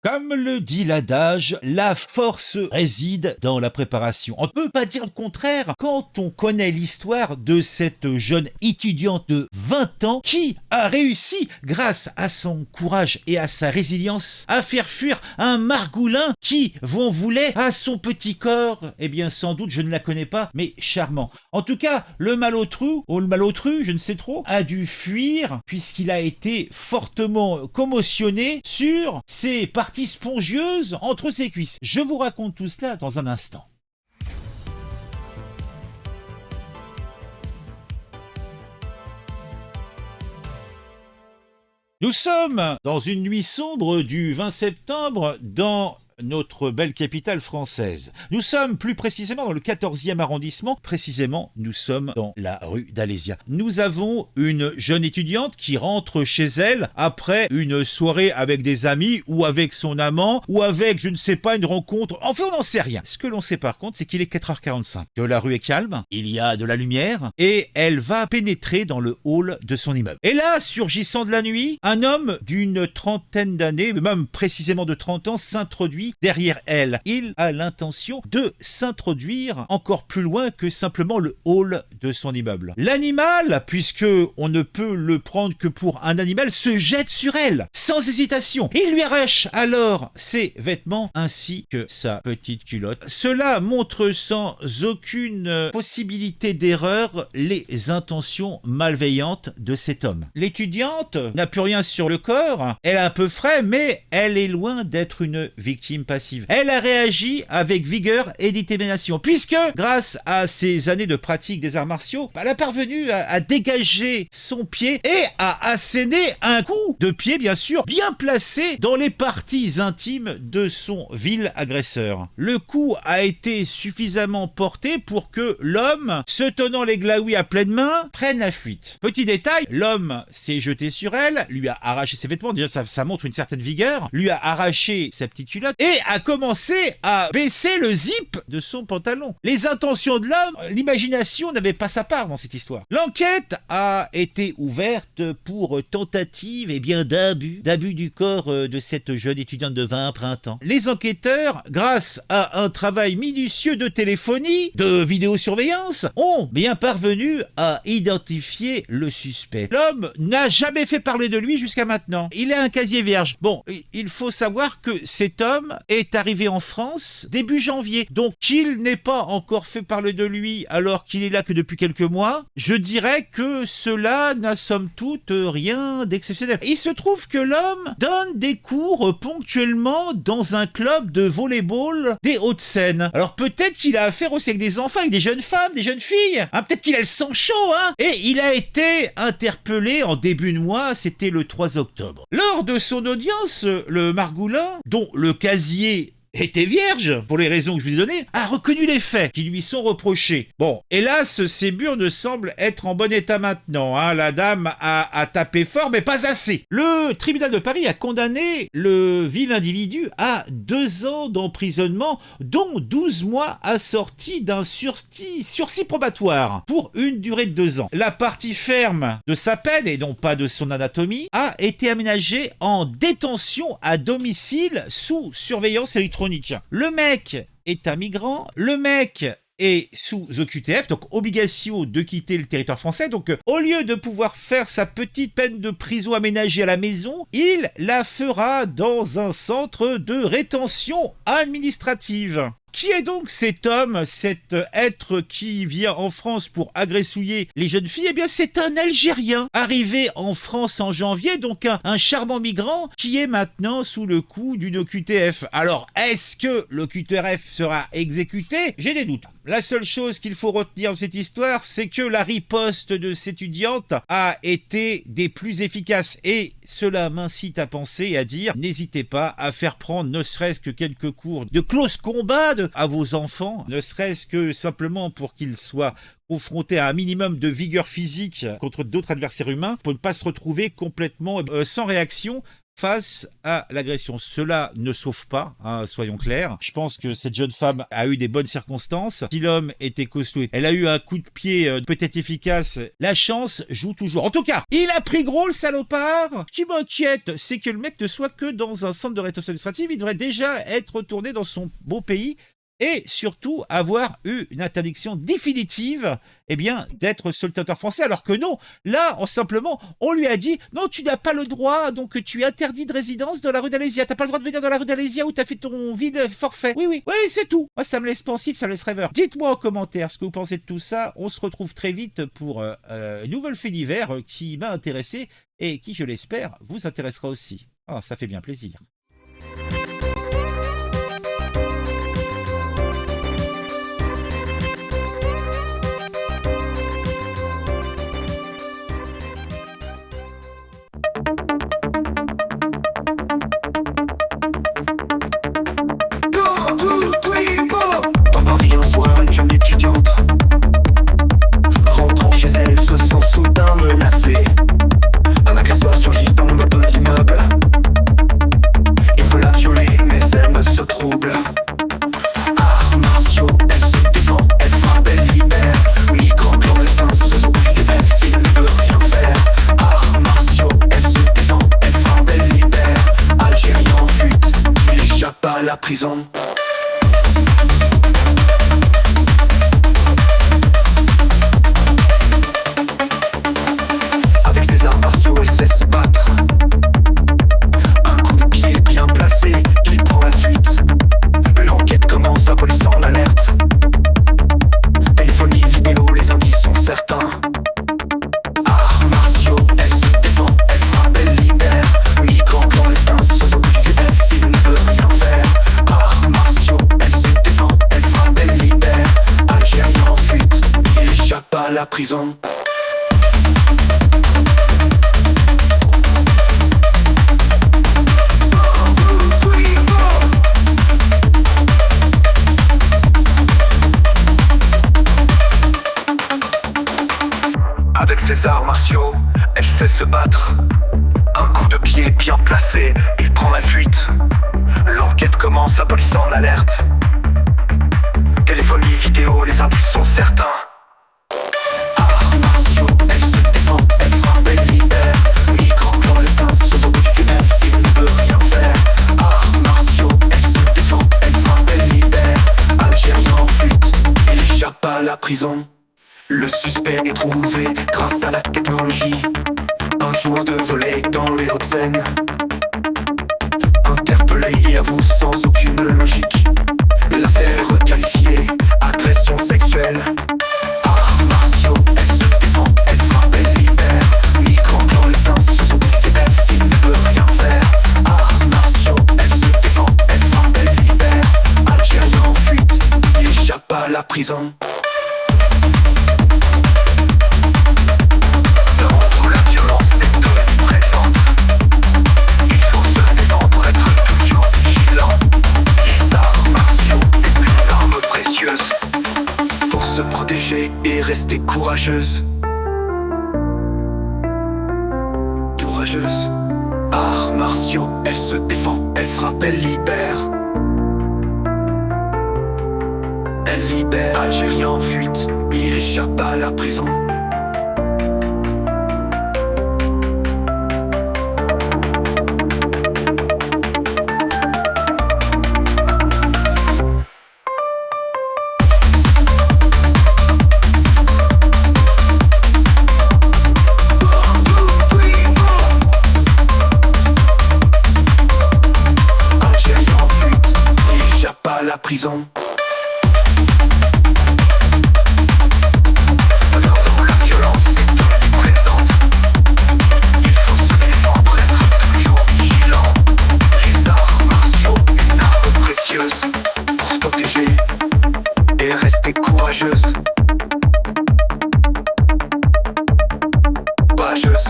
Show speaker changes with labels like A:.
A: Comme le dit l'adage, la force réside dans la préparation. On ne peut pas dire le contraire quand on connaît l'histoire de cette jeune étudiante de 20 ans qui a réussi, grâce à son courage et à sa résilience, à faire fuir un margoulin qui vont voulait à son petit corps. Eh bien, sans doute, je ne la connais pas, mais charmant. En tout cas, le malotru, ou le malotru, je ne sais trop, a dû fuir puisqu'il a été fortement commotionné sur ses parties spongieuses entre ses cuisses. Je vous raconte tout cela dans un instant. Nous sommes dans une nuit sombre du 20 septembre dans notre belle capitale française. Nous sommes plus précisément dans le 14e arrondissement, précisément nous sommes dans la rue d'Alésia. Nous avons une jeune étudiante qui rentre chez elle après une soirée avec des amis ou avec son amant ou avec, je ne sais pas, une rencontre. Enfin, on n'en sait rien. Ce que l'on sait par contre, c'est qu'il est 4h45, que la rue est calme, il y a de la lumière et elle va pénétrer dans le hall de son immeuble. Et là, surgissant de la nuit, un homme d'une trentaine d'années, même précisément de 30 ans, s'introduit derrière elle. Il a l'intention de s'introduire encore plus loin que simplement le hall de son immeuble. L'animal, puisque on ne peut le prendre que pour un animal, se jette sur elle, sans hésitation. Il lui arrache alors ses vêtements ainsi que sa petite culotte. Cela montre sans aucune possibilité d'erreur les intentions malveillantes de cet homme. L'étudiante n'a plus rien sur le corps, elle a un peu frais, mais elle est loin d'être une victime passive. Elle a réagi avec vigueur et détermination, puisque grâce à ses années de pratique des arts martiaux, elle a parvenu à dégager son pied et à asséner un coup de pied, bien sûr, bien placé dans les parties intimes de son vil agresseur. Le coup a été suffisamment porté pour que l'homme, se tenant les glaouis à pleine main, prenne la fuite. Petit détail, l'homme s'est jeté sur elle, lui a arraché ses vêtements, déjà ça montre une certaine vigueur, lui a arraché sa petite culotte et a commencé à baisser le zip de son pantalon. Les intentions de l'homme, l'imagination n'avait pas sa part dans cette histoire. L'enquête a été ouverte pour tentative d'abus du corps de cette jeune étudiante de 20 printemps. Les enquêteurs, grâce à un travail minutieux de téléphonie, de vidéosurveillance, ont bien parvenu à identifier le suspect. L'homme n'a jamais fait parler de lui jusqu'à maintenant. Il a un casier vierge. Bon, il faut savoir que cet homme est arrivé en France début janvier. Donc, qu'il n'ait pas encore fait parler de lui alors qu'il est là que depuis quelques mois, je dirais que cela n'a somme toute rien d'exceptionnel. Il se trouve que l'homme donne des cours ponctuellement dans un club de volleyball des Hauts-de-Seine. Alors peut-être qu'il a affaire aussi avec des enfants, avec des jeunes femmes, des jeunes filles. Hein, peut-être qu'il a le sang chaud, hein. Et il a été interpellé en début de mois, c'était le 3 octobre. Lors de son audience, le margoulin, dont le casier était vierge, pour les raisons que je vous ai données, a reconnu les faits qui lui sont reprochés. Bon, hélas, ces murs semblent être en bon état maintenant. Hein. La dame a tapé fort, mais pas assez. Le tribunal de Paris a condamné le vil individu à 2 ans d'emprisonnement, dont 12 mois assortis d'un sursis probatoire, pour une durée de 2 ans. La partie ferme de sa peine, et non pas de son anatomie, a été aménagée en détention à domicile sous surveillance électronique. Le mec est un migrant, le mec est sous OQTF, donc obligation de quitter le territoire français. Donc au lieu de pouvoir faire sa petite peine de prison aménagée à la maison, il la fera dans un centre de rétention administrative. Qui est donc cet homme, cet être qui vient en France pour agressouiller les jeunes filles? Eh bien, c'est un Algérien arrivé en France en janvier, donc un charmant migrant qui est maintenant sous le coup d'une OQTF. Alors, est-ce que l'OQTF sera exécuté? J'ai des doutes. La seule chose qu'il faut retenir de cette histoire, c'est que la riposte de cette étudiante a été des plus efficaces. Et cela m'incite à penser et à dire, n'hésitez pas à faire prendre ne serait-ce que quelques cours de close combat à vos enfants, ne serait-ce que simplement pour qu'ils soient confrontés à un minimum de vigueur physique contre d'autres adversaires humains, pour ne pas se retrouver complètement sans réaction face à l'agression. Cela ne sauve pas, hein, soyons clairs. Je pense que cette jeune femme a eu des bonnes circonstances. Si l'homme était costaud, elle a eu un coup de pied peut-être efficace. La chance joue toujours. En tout cas, il a pris gros le salopard. Ce qui m'inquiète, c'est que le mec ne soit que dans un centre de rétention administrative. Il devrait déjà être retourné dans son beau pays et surtout avoir eu une interdiction définitive, eh bien, d'être sur le territoire français, alors que non, là, on lui a dit, non, tu n'as pas le droit, donc tu es interdit de résidence dans la rue d'Alésia, t'as pas le droit de venir dans la rue d'Alésia où t'as fait ton ville forfait. Oui, c'est tout. Moi, ça me laisse pensif, ça me laisse rêveur. Dites-moi en commentaire ce que vous pensez de tout ça, on se retrouve très vite pour une nouvelle fait divers qui m'a intéressé et qui, je l'espère, vous intéressera aussi. Ah, ça fait bien plaisir.
B: Dans Paris un soir, une jeune étudiante rentrant chez elle se sent soudain menacée. Un agresseur surgit dans le meuble de l'immeuble. Il veut la violer mais elle ne se trouble. Arts martiaux, elle se défend, elle frappe, elle libère. Migrant clandestin se s'occupe du F, il ne peut rien faire. Arts martiaux, elle se défend, elle frappe, elle libère. Algérien en fuite, il échappe à la prison. Elle sait se battre. Un coup de pied bien placé, il prend la fuite. L'enquête commence, la police en alerte. Téléphonie, vidéo, les indices sont certains. Arts martiaux, elle se défend, elle frappe, elle libère. Migrant clandestin, se s'occupe du F, il ne peut rien faire. Arts martiaux, elle se défend, elle frappe, elle libère. Algérien en fuite, il échappe à la prison. Avec ses arts martiaux, elle sait se battre. Un coup de pied bien placé, il prend la fuite. L'enquête commence, la police en alerte. Téléphonie, vidéo, les indices sont certains. Arts martiaux, elle se défend, elle frappe, elle libère. Migrant clandestin, se s'occupe du F, il ne peut rien faire. Arts martiaux, elle se défend, elle frappe, elle libère. Algérien en fuite, il échappe à la prison. Le suspect est trouvé grâce à la technologie. Un jour de volet dans les Hauts-de-Seine. Interpellé et avoue sans aucune logique. L'affaire qualifiée, agression sexuelle. Arts martiaux, elle se défend, elle frappe, elle libère. Migrant clandestin, se s'occupe du F, il ne peut rien faire. Arts martiaux, elle se défend, elle frappe, elle libère. Algérien en fuite, il échappe à la prison. Se protéger et rester courageuse. Courageuse. Arts martiaux, elle se défend, elle frappe, elle libère. Elle libère. Algérien en fuite, il échappe à la prison. La prison. Alors la violence est omniprésente. Il faut se défendre, être toujours vigilant. Les arts martiaux, une arme précieuse pour se protéger et rester courageuse. Courageuse.